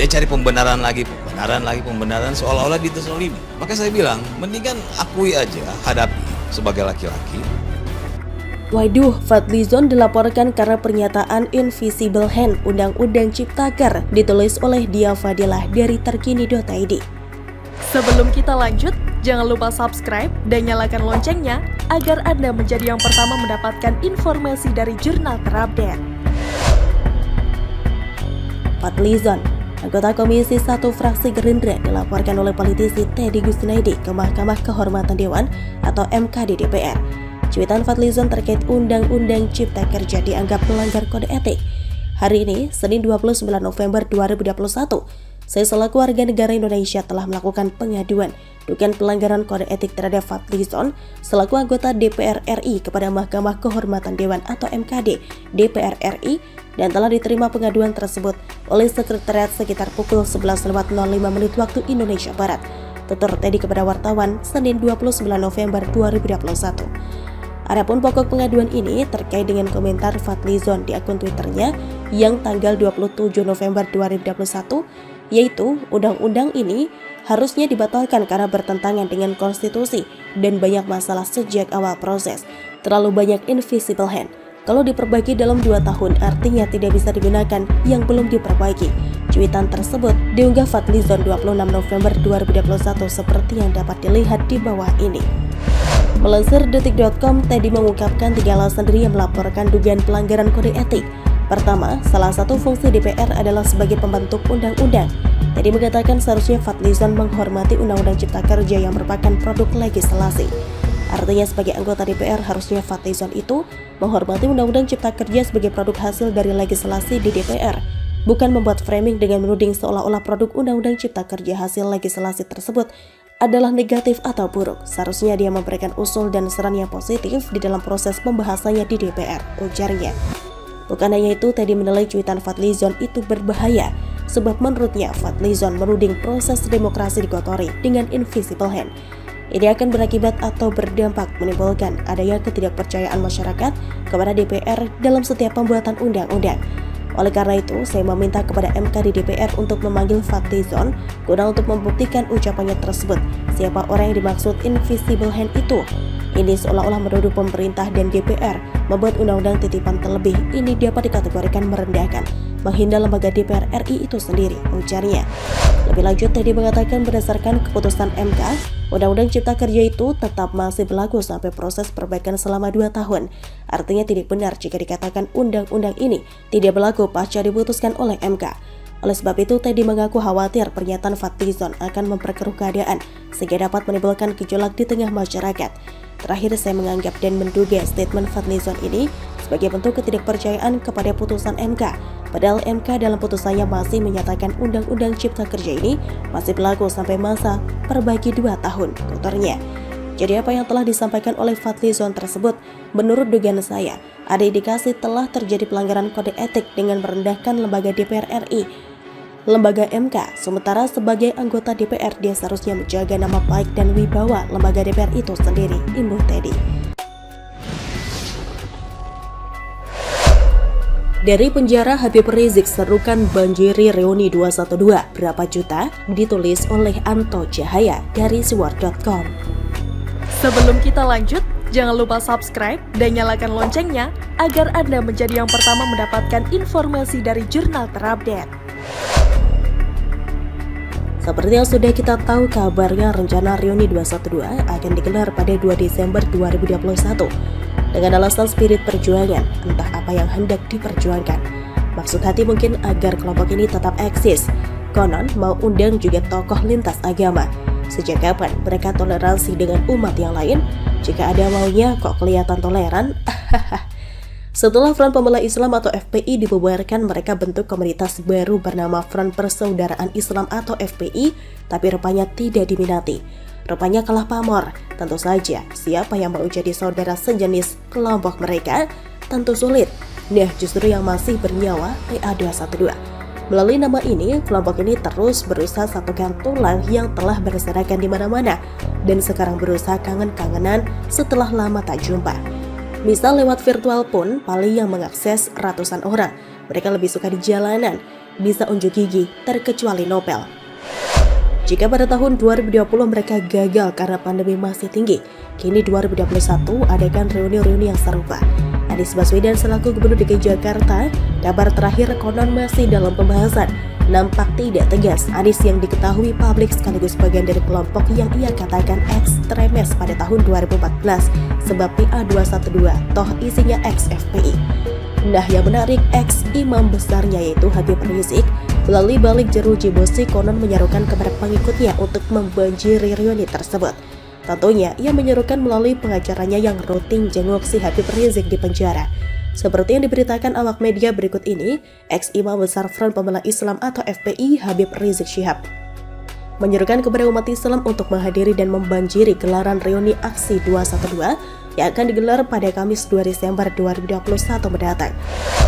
Dia cari pembenaran lagi, pembenaran seolah-olah ditezolimi. Maka saya bilang, mendingan akui aja, hadapi sebagai laki-laki. Waduh, Fadlizon dilaporkan karena pernyataan Invisible Hand Undang-Undang Ciptaker ditulis oleh Dia Fadilah dari terkini.id. Sebelum kita lanjut, jangan lupa subscribe dan nyalakan loncengnya agar Anda menjadi yang pertama mendapatkan informasi dari jurnal terupdate. Fadlizon, anggota Komisi 1 fraksi Gerindra, dilaporkan oleh politisi Teddy Gusnaidi ke Mahkamah Kehormatan Dewan atau MKD DPR. Cuitan Fadlizon terkait Undang-Undang Cipta Kerja dianggap melanggar kode etik. Hari ini, Senin 29 November 2021, saya selaku warga negara Indonesia telah melakukan pengaduan dugaan pelanggaran kode etik terhadap Fadlizon selaku anggota DPR RI kepada Mahkamah Kehormatan Dewan atau MKD DPR RI dan telah diterima pengaduan tersebut oleh Sekretariat sekitar pukul 11.05 waktu Indonesia Barat. Tutur Teddy kepada wartawan Senin 29 November 2021. Adapun pokok pengaduan ini terkait dengan komentar Fadlizon di akun Twitternya yang tanggal 27 November 2021, yaitu undang-undang ini harusnya dibatalkan karena bertentangan dengan konstitusi dan banyak masalah sejak awal proses. Terlalu banyak invisible hand. Kalau diperbaiki dalam 2 tahun artinya tidak bisa digunakan yang belum diperbaiki. Cuitan tersebut diunggah Fadlizon 26 November 2021 seperti yang dapat dilihat di bawah ini. Melansir detik.com, Teddy mengungkapkan 3 alasan dirinya melaporkan dugaan pelanggaran kode etik. Pertama, salah satu fungsi DPR adalah sebagai pembentuk undang-undang. Teddy mengatakan seharusnya Fadlizon menghormati Undang-Undang Cipta Kerja yang merupakan produk legislasi. Artinya sebagai anggota DPR harusnya Fadlizon itu menghormati Undang-Undang Cipta Kerja sebagai produk hasil dari legislasi di DPR, bukan membuat framing dengan menuding seolah-olah produk Undang-Undang Cipta Kerja hasil legislasi tersebut adalah negatif atau buruk. Seharusnya dia memberikan usul dan saran yang positif di dalam proses pembahasannya di DPR, ujarnya. Bukan hanya itu, Teddy menilai cuitan Fadlizon itu berbahaya, sebab menurutnya Fadlizon menuding proses demokrasi dikotori dengan invisible hand. Ini akan berakibat atau berdampak menimbulkan adanya ketidakpercayaan masyarakat kepada DPR dalam setiap pembuatan undang-undang. Oleh karena itu, saya meminta kepada MKD DPR untuk memanggil Fadlizon guna untuk membuktikan ucapannya tersebut. Siapa orang yang dimaksud invisible hand itu? Ini seolah-olah menuduh pemerintah dan DPR membuat undang-undang titipan terlebih. Ini dapat dikategorikan merendahkan, menghina lembaga DPR RI itu sendiri, ujarnya. Lebih lanjut, Teddy mengatakan berdasarkan keputusan MK, Undang-Undang Cipta Kerja itu tetap masih berlaku sampai proses perbaikan selama 2 tahun. Artinya tidak benar jika dikatakan undang-undang ini tidak berlaku pasca diputuskan oleh MK. Oleh sebab itu, Teddy mengaku khawatir pernyataan Fadlizon akan memperkeruh keadaan sehingga dapat menimbulkan gejolak di tengah masyarakat. Terakhir, saya menganggap dan menduga statement Fadlizon ini sebagai bentuk ketidakpercayaan kepada putusan MK. Padahal MK dalam putusannya masih menyatakan Undang-Undang Cipta Kerja ini masih berlaku sampai masa perbaiki 2 tahun, tuturnya. Jadi apa yang telah disampaikan oleh Fadlizon tersebut, menurut dugaan saya, ada indikasi telah terjadi pelanggaran kode etik dengan merendahkan lembaga DPR RI, lembaga MK. Sementara sebagai anggota DPR, dia seharusnya menjaga nama baik dan wibawa lembaga DPR itu sendiri, imbuh Teddy. Dari penjara, Habib Rizik serukan banjiri reuni 212 berapa juta, ditulis oleh Anto Cahaya dari siwar.com. Sebelum kita lanjut, jangan lupa subscribe dan nyalakan loncengnya agar Anda menjadi yang pertama mendapatkan informasi dari jurnal terupdate. Seperti yang sudah kita tahu kabarnya, rencana reuni 212 akan digelar pada 2 Desember 2021 dengan alasan spirit perjuangan, entah apa yang hendak diperjuangkan. Maksud hati mungkin agar kelompok ini tetap eksis. Konon mau undang juga tokoh lintas agama. Sejak kapan mereka toleransi dengan umat yang lain? Jika ada maunya kok kelihatan toleran? Setelah Front Pembela Islam atau FPI dibubarkan, mereka bentuk komunitas baru bernama Front Persaudaraan Islam atau FPI, tapi rupanya tidak diminati. Rupanya kalah pamor. Tentu saja, siapa yang mau jadi saudara sejenis kelompok mereka? Tentu sulit. Nah, justru yang masih bernyawa PA212. Melalui nama ini, kelompok ini terus berusaha satukan tulang yang telah berserakan di mana-mana dan sekarang berusaha kangen-kangenan setelah lama tak jumpa. Misal lewat virtual pun paling yang mengakses ratusan orang. Mereka lebih suka di jalanan. bisa unjuk gigi terkecuali Nobel. Jika pada tahun 2020 mereka gagal karena pandemi masih tinggi, kini 2021 adakan reuni-reuni yang serupa. Anies Baswedan selaku Gubernur DKI Jakarta, kabar terakhir konon masih dalam pembahasan. Nampak tidak tegas, Anies yang diketahui publik sekaligus bagian dari kelompok yang ia katakan ekstremis pada tahun 2014 sebab PA212, toh isinya ex-FPI. Nah, yang menarik, ex-imam besarnya yaitu Habib Rizik melalui balik jeruji besi konon menyerukan kepada pengikutnya untuk membanjiri reuni tersebut. Tentunya, ia menyerukan melalui pengacaranya yang rutin jenguk si Habib Rizik di penjara. Seperti yang diberitakan awak media berikut ini, ex-imam besar Front Pembela Islam atau FPI Habib Rizik Syihab menyerukan kepada umat Islam untuk menghadiri dan membanjiri gelaran reuni aksi 212 yang akan digelar pada Kamis 2 Desember 2021 mendatang.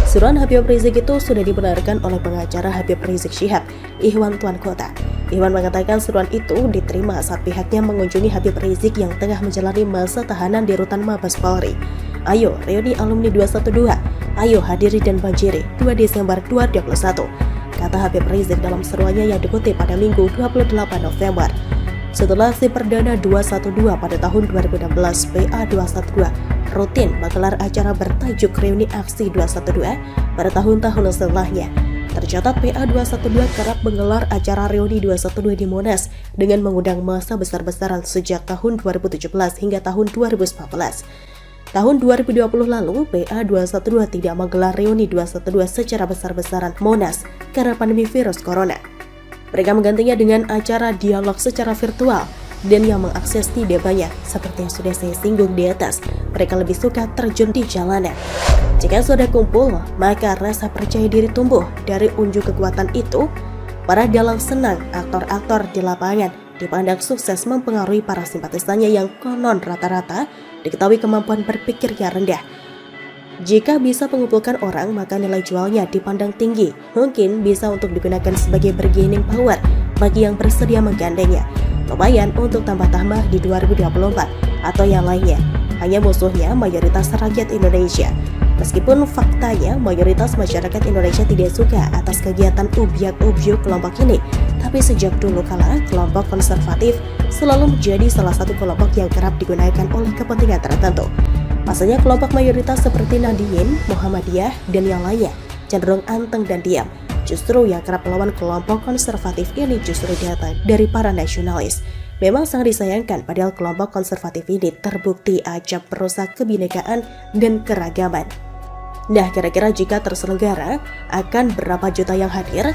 Seruan Habib Rizik itu sudah dibenarkan oleh pengacara Habib Rizik Syihab, Ihwan Tuan Kota. Ihwan mengatakan seruan itu diterima saat pihaknya mengunjungi Habib Rizik yang tengah menjalani masa tahanan di Rutan Mabes Polri. Ayo, reuni alumni 212, ayo hadiri dan banjiri 2 Desember 2021, kata Habib Rizik dalam seruannya yang dikutip pada Minggu 28 November. Setelah aksi perdana 212 pada tahun 2016, PA212 rutin menggelar acara bertajuk Reuni Aksi 212 pada tahun-tahun setelahnya. Tercatat PA212 kerap menggelar acara Reuni 212 di Monas dengan mengundang massa besar-besaran sejak tahun 2017 hingga tahun 2019. Tahun 2020 lalu, PA212 tidak menggelar Reuni 212 secara besar-besaran Monas karena pandemi virus corona. Mereka menggantinya dengan acara dialog secara virtual dan yang mengakses tidak banyak. Seperti yang sudah saya singgung di atas, mereka lebih suka terjun di jalanan. Jika sudah kumpul, maka rasa percaya diri tumbuh. Dari unjuk kekuatan itu, para dalang senang aktor-aktor di lapangan dipandang sukses mempengaruhi para simpatisannya yang konon rata-rata diketahui kemampuan berpikirnya rendah. Jika bisa mengumpulkan orang, maka nilai jualnya dipandang tinggi. Mungkin bisa untuk digunakan sebagai bargaining power bagi yang bersedia menggandengnya. Lumayan untuk tambah-tambah di 2024 atau yang lainnya. Hanya musuhnya mayoritas rakyat Indonesia. Meskipun faktanya mayoritas masyarakat Indonesia tidak suka atas kegiatan ubyek-ubyek kelompok ini, tapi sejak dulu kala kelompok konservatif selalu menjadi salah satu kelompok yang kerap digunakan oleh kepentingan tertentu. Masanya kelompok mayoritas seperti Nahdien, Muhammadiyah, dan yang lainnya cenderung anteng dan diam. Justru yang kerap melawan kelompok konservatif ini justru datang dari para nasionalis. Memang sangat disayangkan padahal kelompok konservatif ini terbukti acap merusak kebinekaan dan keragaman. Nah, kira-kira jika terselenggara, akan berapa juta yang hadir?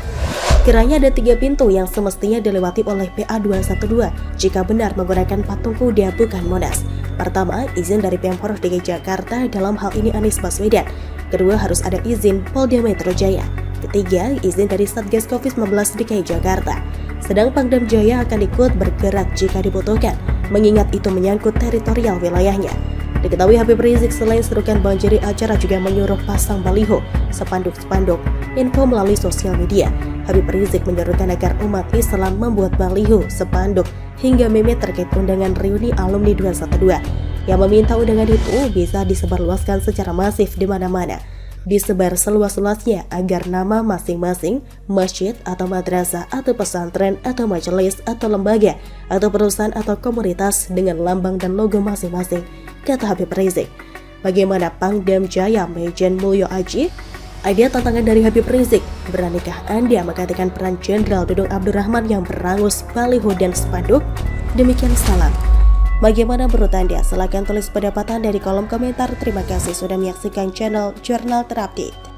Kiranya ada 3 pintu yang semestinya dilewati oleh PA212 jika benar menggunakan patung kuda bukan Monas. Pertama, izin dari Pemprov DKI Jakarta, dalam hal ini Anies Baswedan. Kedua, harus ada izin Polda Metro Jaya. Ketiga, izin dari Satgas Covid-19 DKI Jakarta. Sedang Pangdam Jaya akan ikut bergerak jika dibutuhkan, mengingat itu menyangkut teritorial wilayahnya. Diketahui Habib Rizik selain serukan banjiri acara juga menyuruh pasang baliho, spanduk-spanduk, info melalui sosial media. Habib Rizik menyerukan agar umat Islam membuat baliho, spanduk, hingga meme terkait undangan reuni alumni 212. Yang meminta undangan itu bisa disebarluaskan secara masif di mana-mana. Disebar seluas-luasnya agar nama masing-masing masjid atau madrasah atau pesantren atau majelis atau lembaga atau perusahaan atau komunitas dengan lambang dan logo masing-masing, kata Habib Rizik. Bagaimana Pangdam Jaya Majen Mulyo Aji? Ada tantangan dari Habib Rizik. Beranikah Anda menggantikan peran Jenderal Dudung Abdurrahman yang berangus baliho dan spanduk? Demikian salam. Bagaimana menurut Anda? Silahkan tulis pendapat Anda di kolom komentar. Terima kasih sudah menyaksikan channel Jurnal Terupdate.